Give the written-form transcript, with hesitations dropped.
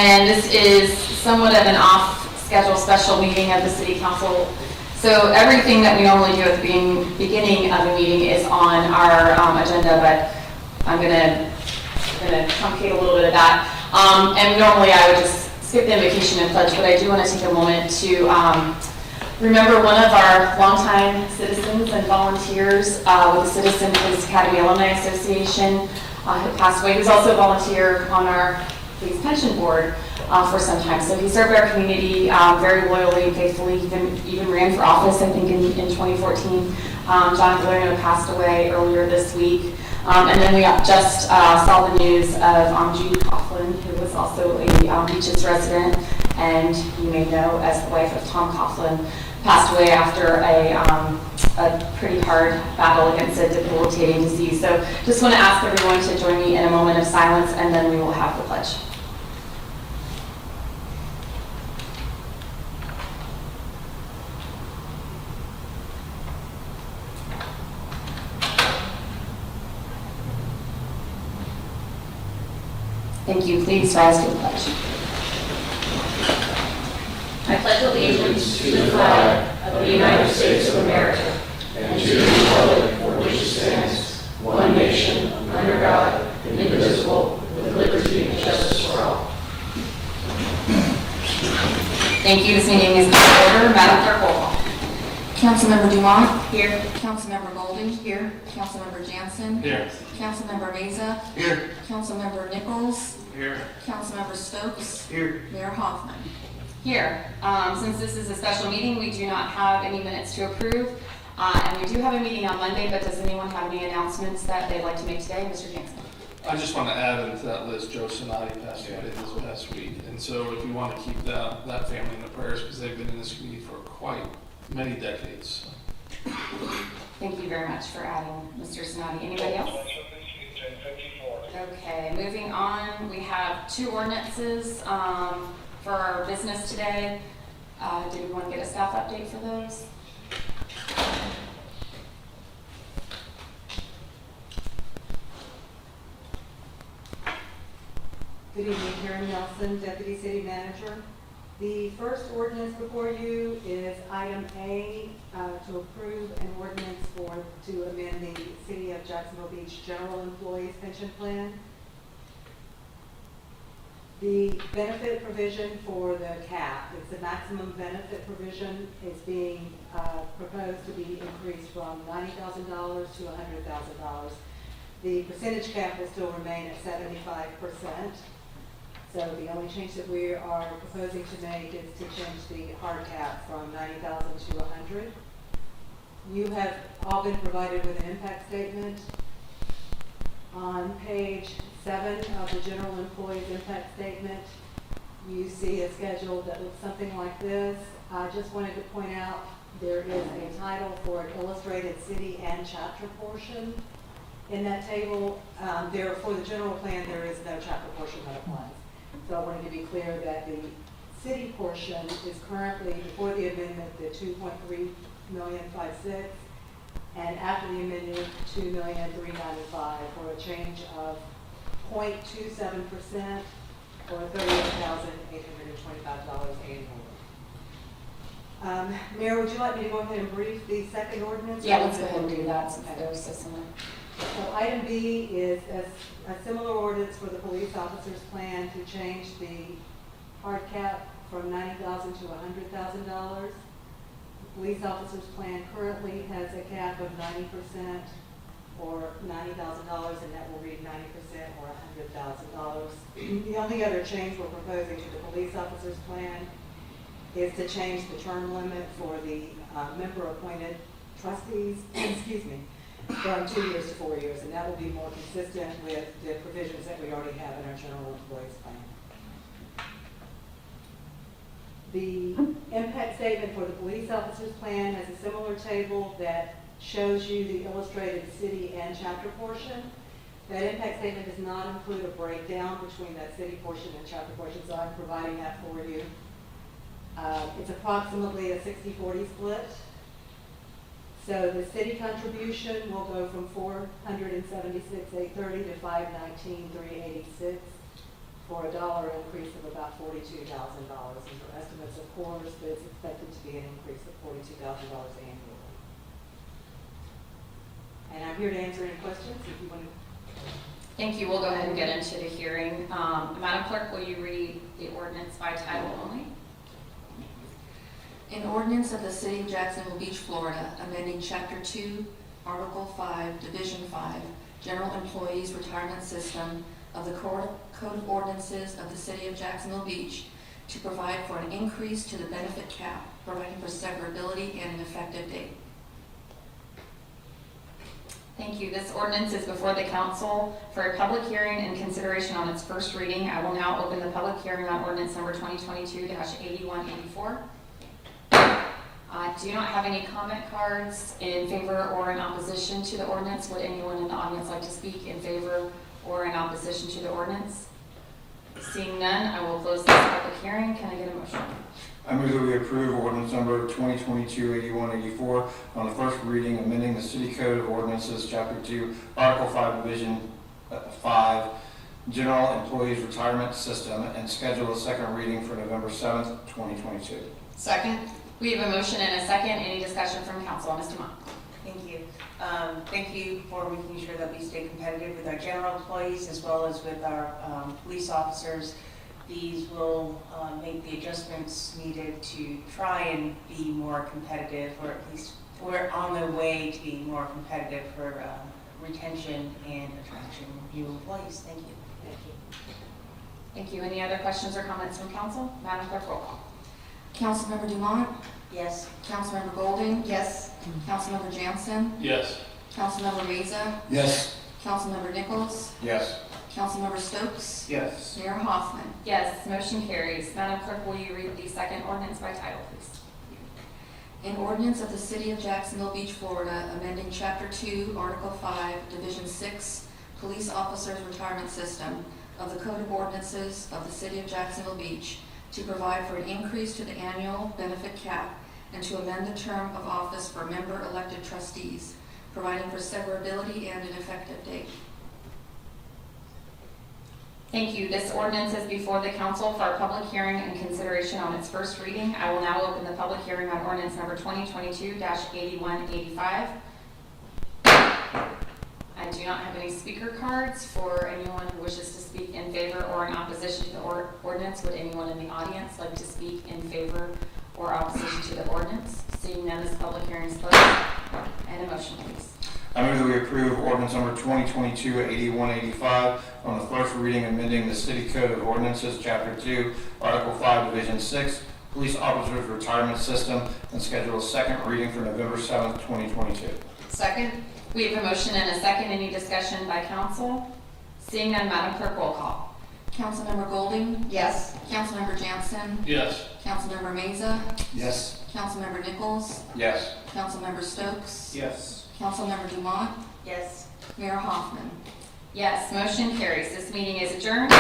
And this is somewhat of an off-schedule special meeting of the City Council. So everything that we normally do at the beginning of the meeting is on our agenda, but I'm gonna truncate a little bit of that. And normally I would just skip the invocation and pledge, but I do want to take a moment to remember one of our longtime citizens and volunteers with the Citizen Police Academy Alumni Association who passed away. He was also a volunteer on our police pension board for some time. So he served our community very loyally and faithfully. He even ran for office, I think, in 2014. John Gallardo passed away earlier this week. And then we just saw the news of Judy Coughlin, who was also a Beaches resident, and you may know as the wife of Tom Coughlin, passed away after a pretty hard battle against a debilitating disease. So just want to ask everyone to join me in a moment of silence, and then we will have the pledge. Thank you. Please rise to the pledge. I pledge allegiance to the flag of the United States of America and to the republic for which it stands, one nation, under God, indivisible, with liberty and justice for all. Thank you. This meeting is called to order. Madam Clerk, roll call. Councilmember Dumont. Here. Councilmember Golding. Here. Councilmember Jansen. Here. Councilmember Meza. Here. Councilmember Nichols. Here. Councilmember Stokes. Here. Mayor Hoffman. Here. Since this is a special meeting, we do not have any minutes to approve. And we do have a meeting on Monday, but does anyone have any announcements that they'd like to make today? Mr. Jansen. I just want to add into that list, Joe Sonati passed away this past week. And so if you want to keep that family in the prayers, because they've been in this community for quite many decades. Thank you very much for adding Mr. Sonati. Anybody else? Okay, moving on, we have two ordinances for our business today. Do we want to get a staff update for those? Good evening, Karen Nelson, Deputy City Manager. The first ordinance before you is item A, to approve an ordinance to amend the City of Jacksonville Beach General Employees Pension Plan. The benefit provision for the cap, it's the maximum benefit provision, is being proposed to be increased from $90,000 to $100,000. The percentage cap will still remain at 75%. So the only change that we are proposing to make is to change the hard cap from 90,000 to 100. You have all been provided with an impact statement. On page 7 of the general employees impact statement, you see a schedule that looks something like this. I just wanted to point out there is a title for an illustrated city and chapter portion. In that table, for the general plan, there is no chapter portion that applies. So I wanted to be clear that the city portion is currently, before the amendment, the $2.356, and after the amendment, $2,395,000 for a change of 0.27% or $38,825 annually. Mayor, would you like me to go ahead and brief the second ordinance? Yeah, let's go ahead and do that since they're so similar. So item B is a similar ordinance for the police officers plan to change the hard cap from $90,000 to $100,000. The police officers plan currently has a cap of 90% or $90,000, and that will read 90% or $100,000. The only other change we're proposing to the police officers plan is to change the term limit for the member-appointed trustees, excuse me, from 2 years to 4 years, and that will be more consistent with the provisions that we already have in our general employees plan. The impact statement for the police officers plan has a similar table that shows you the illustrated city and chapter portion. That impact statement does not include a breakdown between that city portion and chapter portion, so I'm providing that for you. It's approximately a 60-40 split. So the city contribution will go from $476,830 to $519,386. for a dollar increase of about $42,000. These are estimates, of course, but it's expected to be an increase of $42,000 annually. And I'm here to answer any questions if you want to. Thank you. We'll go ahead and get into the hearing. Madam Clerk, will you read the ordinance by title only? An ordinance of the City of Jacksonville Beach, Florida, amending Chapter 2, Article 5, Division 5, General Employees Retirement System of the Code of Ordinances of the City of Jacksonville Beach to provide for an increase to the benefit cap, providing for severability and an effective date. Thank you. This ordinance is before the council for a public hearing and consideration on its first reading. I will now open the public hearing on ordinance number 2022-8184. I do not have any comment cards in favor or in opposition to the ordinance. Would anyone in the audience like to speak in favor or in opposition to the ordinance? Seeing none, I will close this public hearing. Can I get a motion? I move that we approve ordinance number 2022-8184 on the first reading, amending the City Code of Ordinances, Chapter 2, Article 5, Division 5, General Employees Retirement System, and schedule a second reading for November 7th, 2022. Second. We have a motion and a second. Any discussion from council? Ms. Dumont. Thank you. Thank you for making sure that we stay competitive with our general employees as well as with our police officers. These will make the adjustments needed to try and be more competitive, or at least we're on the way to being more competitive for retention and attraction of new employees. Thank you. Thank you. Thank you. Any other questions or comments from council? Madam Clerk, roll call. Councilmember Dumont, Yes. Councilmember Golding, Yes. Councilmember Jansen, Yes. Councilmember Meza, Yes. Councilmember Nichols, Yes. Councilmember Stokes, Yes. Mayor Hoffman. Yes, motion carries. Madam Clerk, will you read the second ordinance by title, please? An ordinance of the City of Jacksonville Beach, Florida, amending Chapter 2, Article 5, Division 6, Police Officers Retirement System of the Code of Ordinances of the City of Jacksonville Beach to provide for an increase to the annual benefit cap and to amend the term of office for member-elected trustees, providing for severability and an effective date. Thank you. This ordinance is before the council for a public hearing and consideration on its first reading. I will now open the public hearing on ordinance number 2022-8185. I do not have any speaker cards for anyone who wishes to speak in favor or in opposition to the ordinance. Would anyone in the audience like to speak in favor or opposition to the ordinance? Seeing none, this public hearing is closed. And a motion, please. I move that we approve ordinance number 2022-8185 on the first reading, amending the City Code of Ordinances, Chapter 2, Article 5, Division 6, Police Officers Retirement System, and schedule a second reading for November 7th, 2022. Second. We have a motion and a second. Any discussion by council? Seeing none, Madam Clerk, roll call. Councilmember Golding, Yes. Councilmember Jansen, Yes. Councilmember Meza, Yes. Councilmember Nichols, Yes. Councilmember Stokes, Yes. Councilmember Dumont, Yes. Mayor Hoffman. Yes, motion carries. This meeting is adjourned.